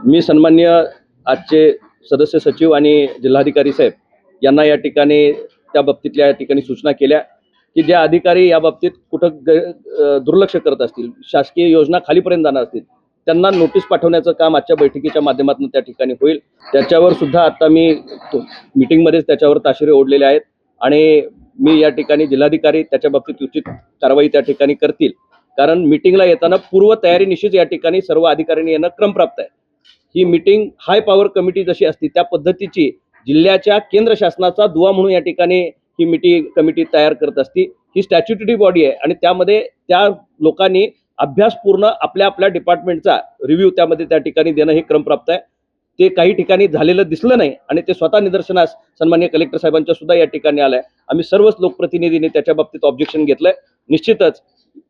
मी सन्मान्य आजचे सदस्य सचिव आणि जिल्हाधिकारी साहेब यांना या ठिकाणी त्या बाबतीतल्या या ठिकाणी सूचना केल्या की ज्या अधिकारी या बाबतीत कुठं दुर्लक्ष करत असतील, शासकीय योजना खालीपर्यंत जाणार असतील, त्यांना नोटीस पाठवण्याचं काम आजच्या बैठकीच्या माध्यमातून त्या ठिकाणी होईल। त्याच्यावर सुद्धा आता मी मीटिंगमध्येच त्याच्यावर ताशेरे ओढलेले आहेत आणि मी या ठिकाणी जिल्हाधिकारी त्याच्या बाबतीत उचित कारवाई त्या ठिकाणी करतील। कारण मीटिंगला येताना पूर्व तयारी निश्चित या ठिकाणी सर्व अधिकाऱ्यांनी येणं क्रमप्राप्त आहे। ही मीटिंग हाय पॉवर कमिटी जशी असते त्या पद्धतीची जिल्ह्याच्या केंद्र शासनाचा दुवा म्हणून या ठिकाणी ही कमिटी तयार करत असते। ही स्टॅच्युटरी बॉडी आहे आणि त्यामध्ये त्या लोकांनी अभ्यासपूर्ण आपल्या आपल्या डिपार्टमेंटचा रिव्ह्यू त्यामध्ये त्या ठिकाणी देणं हे क्रमप्राप्त आहे। ते काही ठिकाणी झालेलं दिसलं नाही आणि ते स्वतः निदर्शनास सन्मान्य कलेक्टर साहेबांच्या सुद्धा या ठिकाणी आलंय। आम्ही सर्वच लोकप्रतिनिधींनी त्याच्या बाबतीत ऑब्जेक्शन घेतलंय। निश्चितच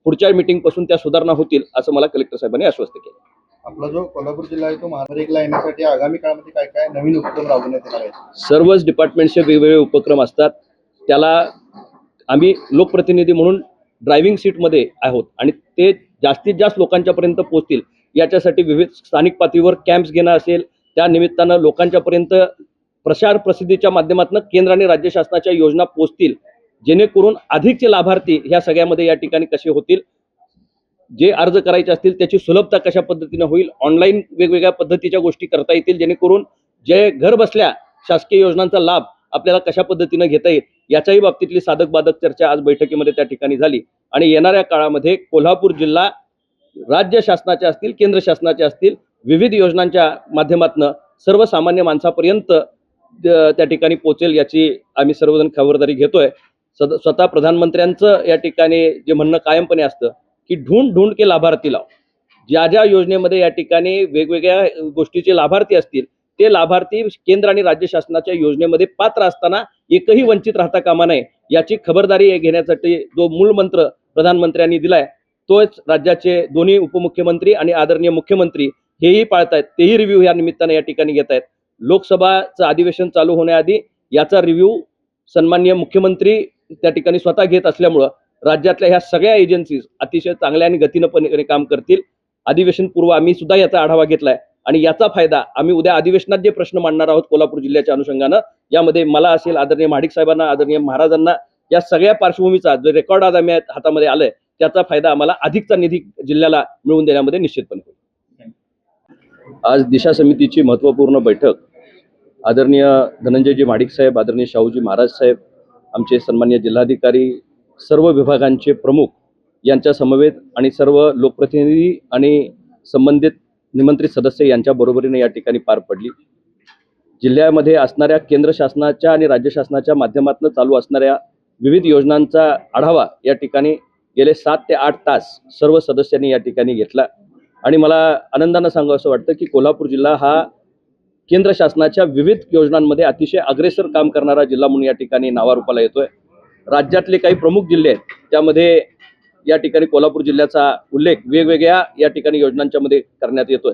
पुढच्या मीटिंग पासून त्या सुधारणा होतील असं मला कलेक्टर साहेबांनी आश्वस्त केलं। आपला जो कोल्हापूर जिल्हा आहे तो महानगरला येण्यासाठी आगामी काळामध्ये काय काय नवीन उपक्रम राबवण्यात येणार आहेत? सर्वच डिपार्टमेंटचे वेगवेगळे उपक्रम असतात, त्याला आम्ही लोकप्रतिनिधी म्हणून ड्रायव्हिंग सीटमध्ये आहोत आणि ते जास्तीत जास्त लोकांच्यापर्यंत पोहोचतील याच्यासाठी विविध स्थानिक पातळीवर कॅम्प्स घेणं असेल, त्या निमित्तानं लोकांच्यापर्यंत प्रसार प्रसिद्धीच्या माध्यमातून केंद्र आणि राज्य शासनाच्या योजना पोहोचतील, जेणेकरून अधिकचे लाभार्थी ह्या सगळ्यामध्ये या ठिकाणी कसे होतील, जे अर्ज करायचे असतील त्याची सुलभता कशा पद्धतीने होईल, ऑनलाईन वेगवेगळ्या पद्धतीच्या गोष्टी करता येतील, जेणेकरून जे घर बसल्या शासकीय योजनांचा लाभ आपल्याला कशा पद्धतीने घेता येईल याच्याही बाबतीतली साधक बाधक चर्चा आज बैठकीमध्ये त्या ठिकाणी झाली। आणि येणाऱ्या काळामध्ये कोल्हापूर जिल्हा राज्य शासनाच्या असतील, केंद्र शासनाच्या असतील, विविध योजनांच्या माध्यमातून सर्वसामान्य माणसापर्यंत त्या ठिकाणी पोहोचेल याची आम्ही सर्वजण खबरदारी घेतोय। स्वतः प्रधानमंत्र्यांचं या ठिकाणी जे म्हणणं कायमपणे असतं की ढूंढ के लाभार्थी लाव। ज्या ज्या योजनेमध्ये या ठिकाणी वेगवेगळ्या गोष्टीचे लाभार्थी असतील ते लाभार्थी केंद्र आणि राज्य शासनाच्या योजनेमध्ये पात्र असताना एकही वंचित राहता कामा नये याची खबरदारी घेण्यासाठी जो मूळ मंत्र प्रधानमंत्र्यांनी दिलाय तोच राज्याचे दोन्ही उपमुख्यमंत्री आणि आदरणीय मुख्यमंत्री हेही पाळतायत, तेही रिव्ह्यू या निमित्ताने या ठिकाणी घेत आहेत। लोकसभाचं अधिवेशन चालू होण्याआधी याचा रिव्ह्यू सन्माननीय मुख्यमंत्री त्या ठिकाणी स्वतः घेत असल्यामुळं राज्यातल्या ह्या सगळ्या एजन्सीज अतिशय चांगल्या आणि गतीनं काम करतील। अधिवेशन पूर्व आम्ही सुद्धा याचा आढावा घेतलाय आणि याचा फायदा आम्ही उद्या अधिवेशनात जे प्रश्न मांडणार आहोत कोल्हापूर जिल्ह्याच्या अनुषंगानं, यामध्ये मला असेल, आदरणीय महाडिक साहेबांना, आदरणीय महाराजांना, या सगळ्या पार्श्वभूमीचा जो रेकॉर्ड आज आम्ही हातामध्ये आलाय त्याचा फायदा आम्हाला अधिकचा निधी जिल्ह्याला मिळवून देण्यामध्ये निश्चितपणे होईल। आज दिशा समितीची महत्त्वपूर्ण बैठक आदरणीय धनंजयजी महाडिक साहेब, आदरणीय शाहूजी महाराज साहेब, आमचे सन्मान्य जिल्हाधिकारी, सर्व विभागांचे प्रमुख यांच्या समवेत आणि सर्व लोकप्रतिनिधी आणि संबंधित निमंत्रित सदस्य यांच्या बरोबरीने या ठिकाणी पार पडली। जिल्ह्यामध्ये असणाऱ्या केंद्र शासनाच्या आणि राज्य शासनाच्या माध्यमातून चालू असणाऱ्या विविध योजनांचा आढावा या ठिकाणी गेले 7 ते 8 तास सर्व सदस्यांनी या ठिकाणी घेतला आणि मला आनंदानं सांगावं असं वाटतं की कोल्हापूर जिल्हा हा केंद्र शासनाच्या विविध योजनांमध्ये अतिशय अग्रेसर काम करणारा जिल्हा म्हणून या ठिकाणी नावारूपाला येतोय। राज्यातले काही प्रमुख जिल्हे आहेत त्यामध्ये या ठिकाणी कोल्हापूर जिल्ह्याचा उल्लेख वेगवेगळ्या या ठिकाणी योजनांच्या मध्ये करण्यात येतोय।